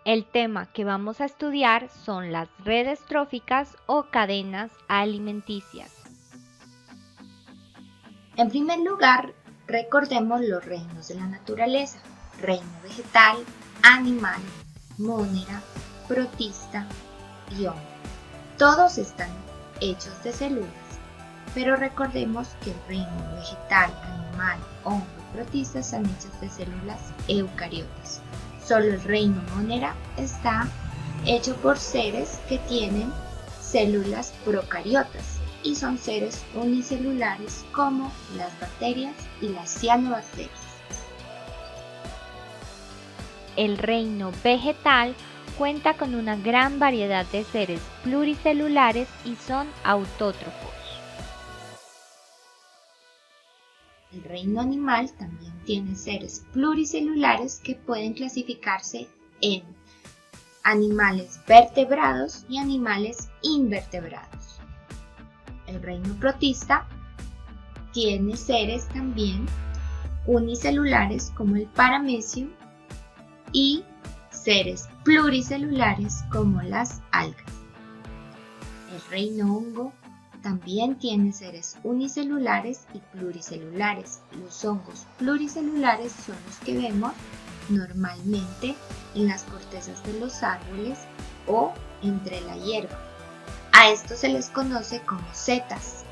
El tema que vamos a estudiar son las redes tróficas o cadenas alimenticias. En primer lugar, recordemos los reinos de la naturaleza: reino vegetal, animal, mónera, protista y hongo. Todos están hechos de células, pero recordemos que el reino vegetal, animal, hongo y protista están hechos de células eucariotas. Solo el reino mónera está hecho por seres que tienen células procariotas y son seres unicelulares como las bacterias y las cianobacterias. El reino vegetal cuenta con una gran variedad de seres pluricelulares y son autótrofos. El reino animal también tiene seres pluricelulares que pueden clasificarse en animales vertebrados y animales invertebrados. El reino protista tiene seres también unicelulares como el paramecio y seres pluricelulares como las algas. El reino hongo también tiene seres unicelulares y pluricelulares. Los hongos pluricelulares son los que vemos normalmente en las cortezas de los árboles o entre la hierba. A estos se les conoce como setas.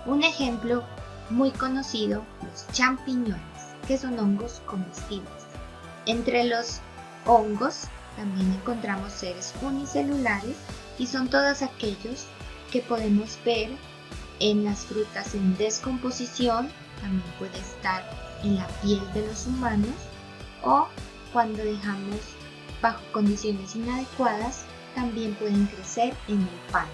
Un ejemplo muy conocido, los champiñones, que son hongos comestibles. Entre los hongos también encontramos seres unicelulares y son todos aquellos que podemos ver en las frutas en descomposición, también puede estar en la piel de los humanos o cuando dejamos bajo condiciones inadecuadas, también pueden crecer en el pan.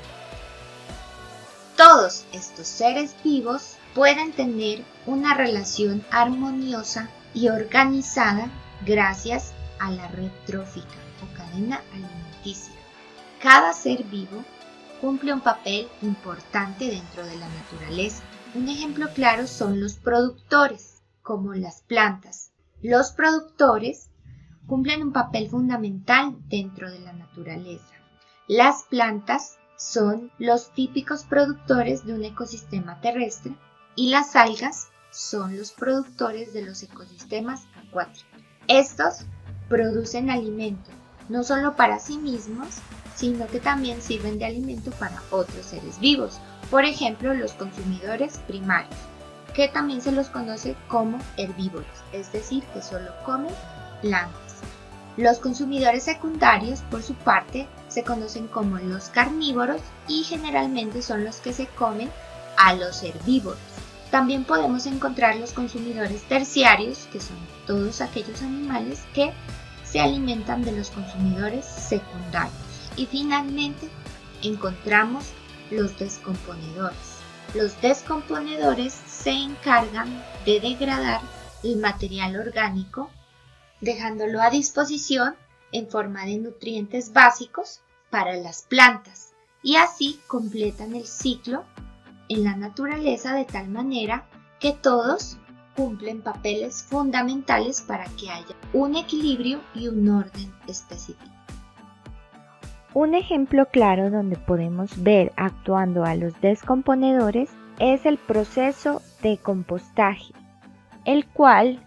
Todos estos seres vivos pueden tener una relación armoniosa y organizada gracias a la red trófica o cadena alimenticia. Cada ser vivo cumple un papel importante dentro de la naturaleza. Un ejemplo claro son los productores, como las plantas. Los productores cumplen un papel fundamental dentro de la naturaleza. Las plantas son los típicos productores de un ecosistema terrestre y las algas son los productores de los ecosistemas acuáticos. Estos producen alimento no solo para sí mismos, sino que también sirven de alimento para otros seres vivos. Por ejemplo, los consumidores primarios, que también se los conoce como herbívoros, es decir, que solo comen plantas. Los consumidores secundarios, por su parte, se conocen como los carnívoros y generalmente son los que se comen a los herbívoros. También podemos encontrar los consumidores terciarios, que son todos aquellos animales que se alimentan de los consumidores secundarios. Y finalmente encontramos los descomponedores. Los descomponedores se encargan de degradar el material orgánico, dejándolo a disposición en forma de nutrientes básicos para las plantas, y así completan el ciclo en la naturaleza de tal manera que todos cumplen papeles fundamentales para que haya un equilibrio y un orden específico. Un ejemplo claro donde podemos ver actuando a los descomponedores es el proceso de compostaje, el cual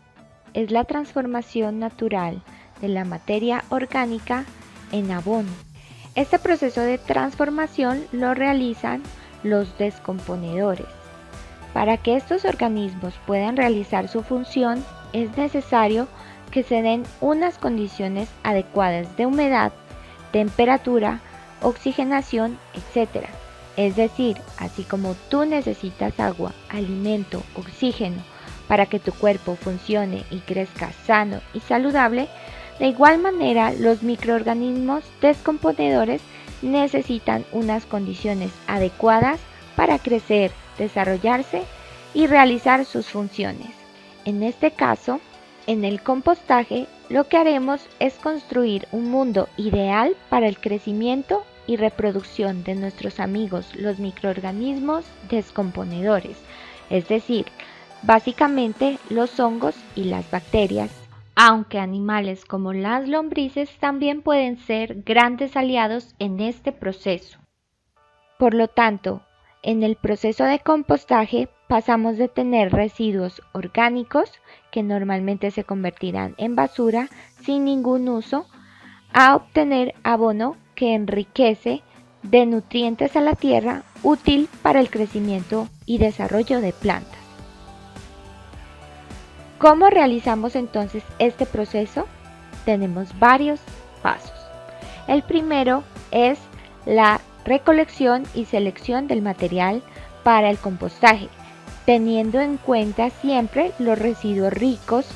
es la transformación natural de la materia orgánica en abono. Este proceso de transformación lo realizan los descomponedores. Para que estos organismos puedan realizar su función, es necesario que se den unas condiciones adecuadas de humedad, temperatura, oxigenación, etc. Es decir, así como tú necesitas agua, alimento, oxígeno para que tu cuerpo funcione y crezca sano y saludable, de igual manera los microorganismos descomponedores necesitan unas condiciones adecuadas para crecer, desarrollarse y realizar sus funciones. En este caso, en el compostaje, lo que haremos es construir un mundo ideal para el crecimiento y reproducción de nuestros amigos, los microorganismos descomponedores, es decir, básicamente los hongos y las bacterias, aunque animales como las lombrices también pueden ser grandes aliados en este proceso. Por lo tanto, en el proceso de compostaje pasamos de tener residuos orgánicos, que normalmente se convertirán en basura sin ningún uso, a obtener abono que enriquece de nutrientes a la tierra, útil para el crecimiento y desarrollo de plantas. ¿Cómo realizamos entonces este proceso? Tenemos varios pasos. El primero es la recolección y selección del material para el compostaje, teniendo en cuenta siempre los residuos ricos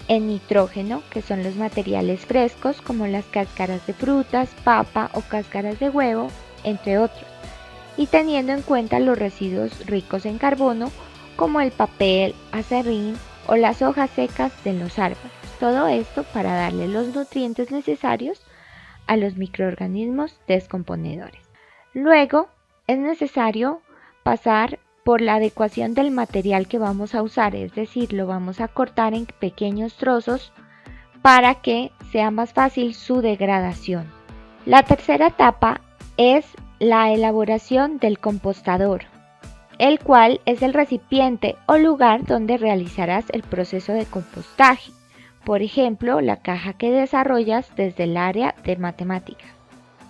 en nitrógeno, que son los materiales frescos como las cáscaras de frutas, papa o cáscaras de huevo, entre otros, y teniendo en cuenta los residuos ricos en carbono como el papel, acerrín o las hojas secas de los árboles. Todo esto para darle los nutrientes necesarios a los microorganismos descomponedores. Luego es necesario pasar por la adecuación del material que vamos a usar, es decir, lo vamos a cortar en pequeños trozos para que sea más fácil su degradación. La tercera etapa es la elaboración del compostador, el cual es el recipiente o lugar donde realizarás el proceso de compostaje. Por ejemplo, la caja que desarrollas desde el área de matemáticas.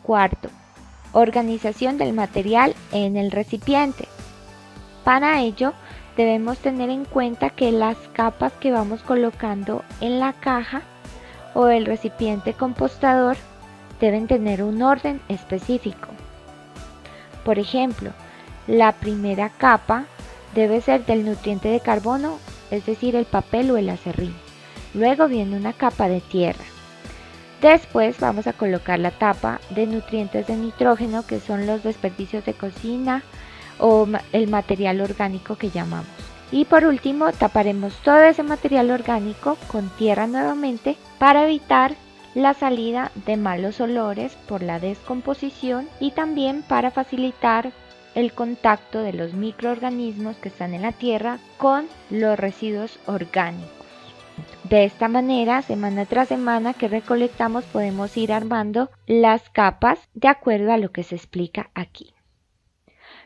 Cuarto, organización del material en el recipiente. Para ello, debemos tener en cuenta que las capas que vamos colocando en la caja o el recipiente compostador deben tener un orden específico. Por ejemplo, la primera capa debe ser del nutriente de carbono, es decir, el papel o el acerrín. Luego viene una capa de tierra. Después vamos a colocar la tapa de nutrientes de nitrógeno, que son los desperdicios de cocina o el material orgánico que llamamos. Y por último, taparemos todo ese material orgánico con tierra nuevamente para evitar la salida de malos olores por la descomposición y también para facilitar el contacto de los microorganismos que están en la tierra con los residuos orgánicos. De esta manera, semana tras semana que recolectamos, podemos ir armando las capas de acuerdo a lo que se explica aquí.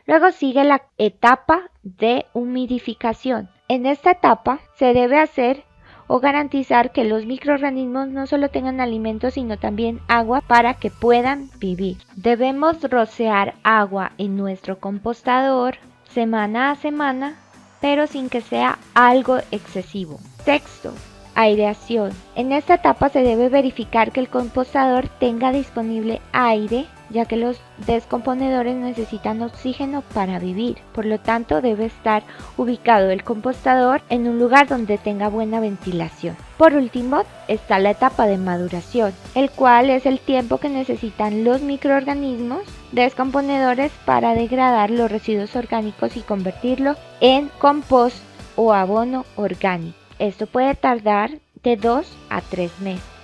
Luego sigue la etapa de humidificación. En esta etapa se debe hacer o garantizar que los microorganismos no solo tengan alimentos, sino también agua para que puedan vivir. Debemos rociar agua en nuestro compostador semana a semana, pero sin que sea algo excesivo. Sexto, aireación. En esta etapa se debe verificar que el compostador tenga disponible aire, ya que los descomponedores necesitan oxígeno para vivir. Por lo tanto, debe estar ubicado el compostador en un lugar donde tenga buena ventilación. Por último, está la etapa de maduración, el cual es el tiempo que necesitan los microorganismos descomponedores para degradar los residuos orgánicos y convertirlo en compost o abono orgánico. Esto puede tardar de 2 a 3 meses.